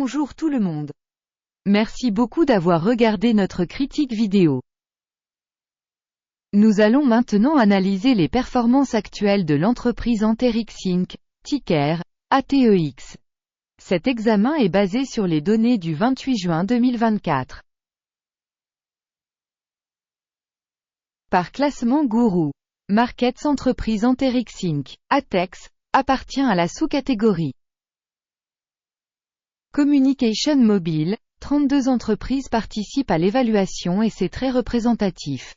Bonjour tout le monde. Merci beaucoup d'avoir regardé notre critique vidéo. Nous allons maintenant analyser les performances actuelles de l'entreprise Anterix Inc., ticker ATEX. Cet examen est basé sur les données du 28 juin 2024. Par classement Gourou, Markets Entreprise Anterix Inc., ATEX, appartient à la sous-catégorie Communication Mobile. 32 entreprises participent à l'évaluation et c'est très représentatif.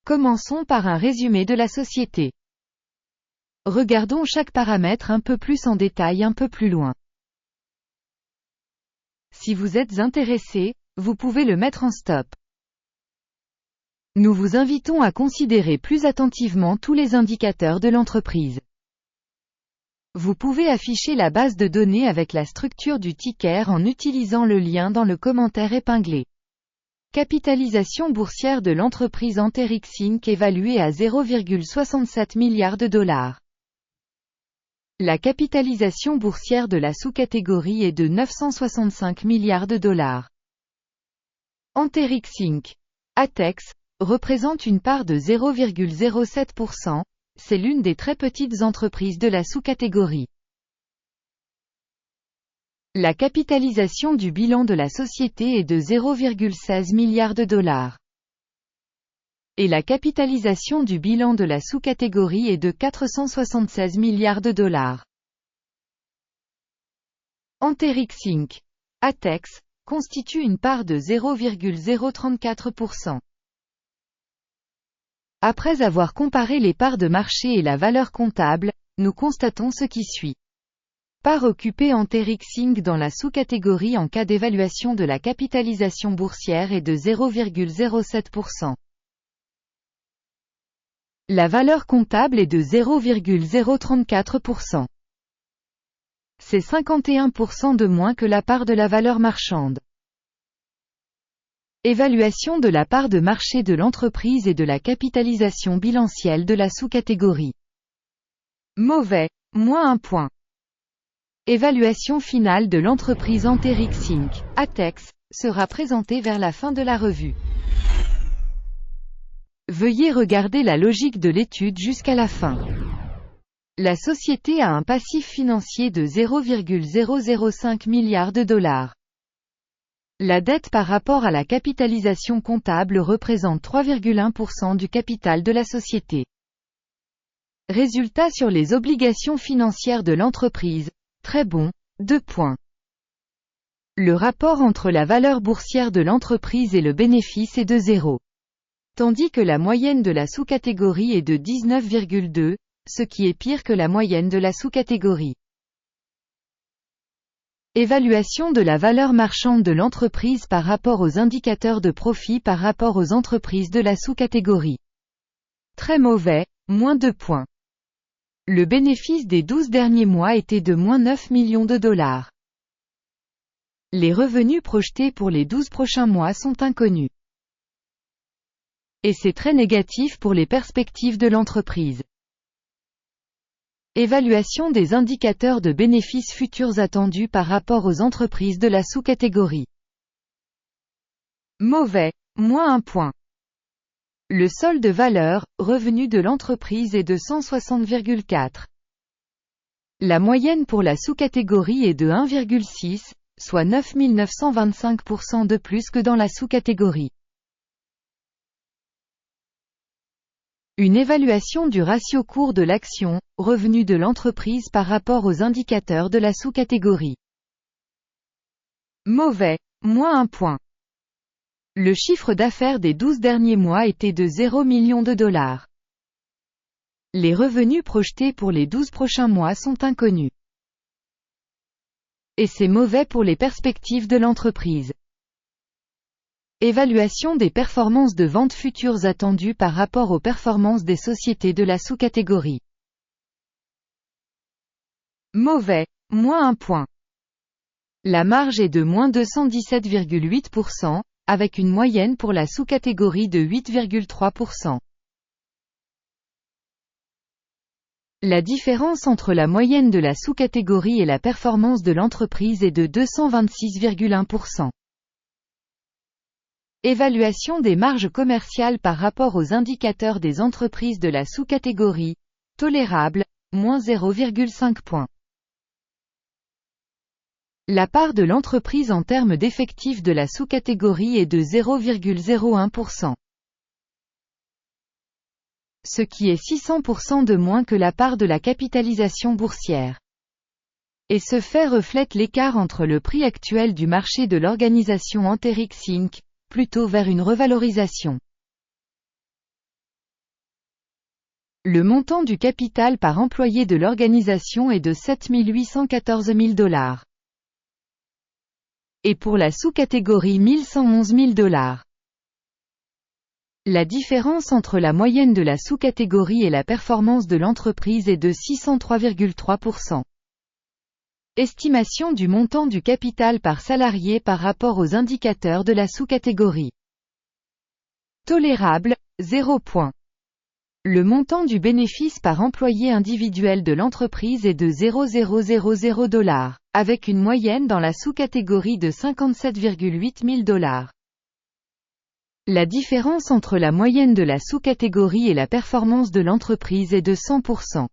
Commençons par un résumé de la société. Regardons chaque paramètre un peu plus en détail un peu plus loin. Si vous êtes intéressé, vous pouvez le mettre en stop. Nous vous invitons à considérer plus attentivement tous les indicateurs de l'entreprise. Vous pouvez afficher la base de données avec la structure du ticker en utilisant le lien dans le commentaire épinglé. Capitalisation boursière de l'entreprise Anterix Inc. évaluée à 0,67 milliards de dollars. La capitalisation boursière de la sous-catégorie est de 965 milliards de dollars. Anterix Inc. ATEX représente une part de 0,07%. C'est l'une des très petites entreprises de la sous-catégorie. La capitalisation du bilan de la société est de 0,16 milliards de dollars. Et la capitalisation du bilan de la sous-catégorie est de 476 milliards de dollars. Anterix Inc. ATEX constitue une part de 0,034%. Après avoir comparé les parts de marché et la valeur comptable, nous constatons ce qui suit. Part occupée Anterix Inc. dans la sous-catégorie en cas d'évaluation de la capitalisation boursière est de 0,07%. La valeur comptable est de 0,034%. C'est 51% de moins que la part de la valeur marchande. Évaluation de la part de marché de l'entreprise et de la capitalisation bilancielle de la sous-catégorie. Mauvais, moins 1 point. Évaluation finale de l'entreprise Anterix Inc. ATEX sera présentée vers la fin de la revue. Veuillez regarder la logique de l'étude jusqu'à la fin. La société a un passif financier de 0,005 milliards de dollars. La dette par rapport à la capitalisation comptable représente 3,1% du capital de la société. Résultat sur les obligations financières de l'entreprise, très bon, 2 points. Le rapport entre la valeur boursière de l'entreprise et le bénéfice est de 0. Tandis que la moyenne de la sous-catégorie est de 19,2, ce qui est pire que la moyenne de la sous-catégorie. Évaluation de la valeur marchande de l'entreprise par rapport aux indicateurs de profit par rapport aux entreprises de la sous-catégorie. Très mauvais, moins 2 points. Le bénéfice des 12 derniers mois était de moins 9 millions de dollars. Les revenus projetés pour les 12 prochains mois sont inconnus. Et c'est très négatif pour les perspectives de l'entreprise. Évaluation des indicateurs de bénéfices futurs attendus par rapport aux entreprises de la sous-catégorie. Mauvais, moins 1 point. Le solde valeur, revenu de l'entreprise est de 160,4. La moyenne pour la sous-catégorie est de 1,6, soit 9 925% de plus que dans la sous-catégorie. Une évaluation du ratio cours de l'action, revenu de l'entreprise par rapport aux indicateurs de la sous-catégorie. Mauvais, moins 1 point. Le chiffre d'affaires des 12 derniers mois était de 0 millions de dollars. Les revenus projetés pour les 12 prochains mois sont inconnus. Et c'est mauvais pour les perspectives de l'entreprise. Évaluation des performances de ventes futures attendues par rapport aux performances des sociétés de la sous-catégorie. Mauvais, moins 1 point. La marge est de moins 217,8%, avec une moyenne pour la sous-catégorie de 8,3%. La différence entre la moyenne de la sous-catégorie et la performance de l'entreprise est de 226,1%. Évaluation des marges commerciales par rapport aux indicateurs des entreprises de la sous-catégorie, tolérable, moins 0,5 points. La part de l'entreprise en termes d'effectifs de la sous-catégorie est de 0,01%. Ce qui est 600% de moins que la part de la capitalisation boursière. Et ce fait reflète l'écart entre le prix actuel du marché de l'organisation Anterix Inc., plutôt vers une revalorisation. Le montant du capital par employé de l'organisation est de 7 814 000 $. Et pour la sous-catégorie 1111 000 $. La différence entre la moyenne de la sous-catégorie et la performance de l'entreprise est de 603,3%. Estimation du montant du capital par salarié par rapport aux indicateurs de la sous-catégorie. Tolérable, 0 points. Le montant du bénéfice par employé individuel de l'entreprise est de 0,000 $, avec une moyenne dans la sous-catégorie de 57,8 000 $. La différence entre la moyenne de la sous-catégorie et la performance de l'entreprise est de 100%.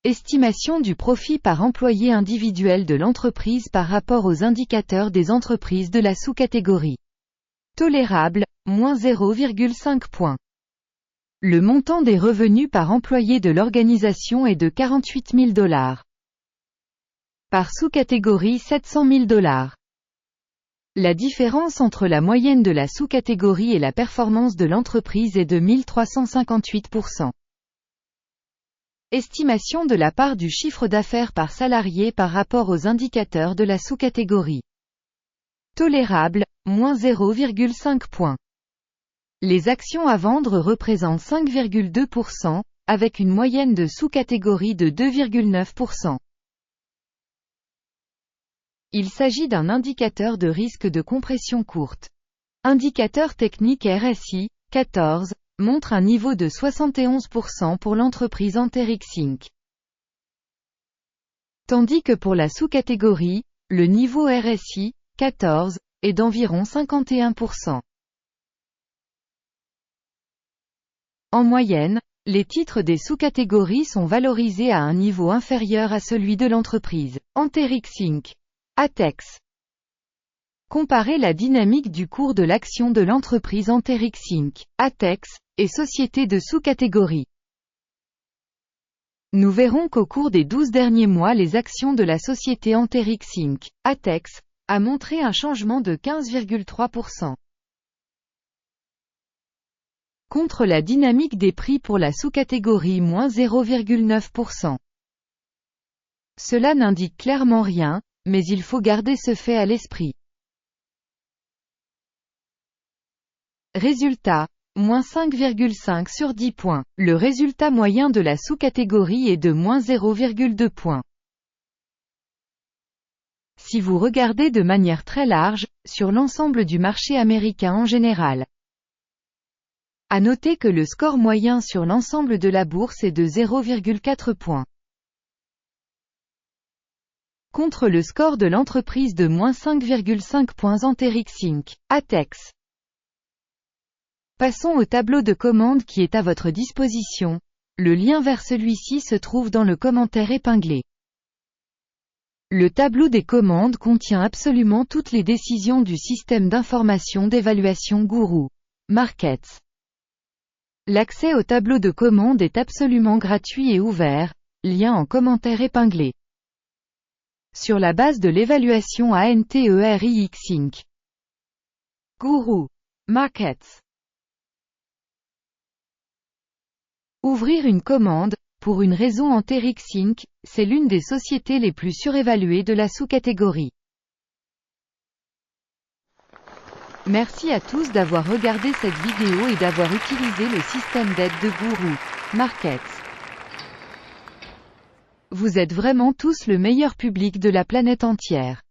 Estimation du profit par employé individuel de l'entreprise par rapport aux indicateurs des entreprises de la sous-catégorie. Tolérable, moins 0,5 points. Le montant des revenus par employé de l'organisation est de 48 000 $. Par sous-catégorie 700 000 $. La différence entre la moyenne de la sous-catégorie et la performance de l'entreprise est de 1358%. Estimation de la part du chiffre d'affaires par salarié par rapport aux indicateurs de la sous-catégorie. Tolérable, moins 0,5 points. Les actions à vendre représentent 5,2%, avec une moyenne de sous-catégorie de 2,9%. Il s'agit d'un indicateur de risque de compression courte. Indicateur technique RSI, 14, montre un niveau de 71% pour l'entreprise Anterix Inc. Tandis que pour la sous-catégorie, le niveau RSI, 14, est d'environ 51%. En moyenne, les titres des sous-catégories sont valorisés à un niveau inférieur à celui de l'entreprise Anterix Inc. ATEX. Comparez la dynamique du cours de l'action de l'entreprise Anterix Inc. ATEX, et sociétés de sous-catégorie. Nous verrons qu'au cours des 12 derniers mois les actions de la société Anterix Inc. ATEX, a montré un changement de 15,3%. Contre la dynamique des prix pour la sous-catégorie moins 0,9%. Cela n'indique clairement rien, mais il faut garder ce fait à l'esprit. Résultat, moins 5,5 sur 10 points. Le résultat moyen de la sous-catégorie est de moins 0,2 points. Si vous regardez de manière très large, sur l'ensemble du marché américain en général. À noter que le score moyen sur l'ensemble de la bourse est de 0,4 points. Contre le score de l'entreprise de moins 5,5 points Anterix Inc. ATEX. Passons au tableau de commande qui est à votre disposition. Le lien vers celui-ci se trouve dans le commentaire épinglé. Le tableau des commandes contient absolument toutes les décisions du système d'information d'évaluation Guru Markets. L'accès au tableau de commande est absolument gratuit et ouvert, lien en commentaire épinglé. Sur la base de l'évaluation ANTERIX Inc. Guru Markets. Ouvrir une commande, pour une raison Anterix Inc., c'est l'une des sociétés les plus surévaluées de la sous-catégorie. Merci à tous d'avoir regardé cette vidéo et d'avoir utilisé le système d'aide de Guru Markets. Vous êtes vraiment tous le meilleur public de la planète entière.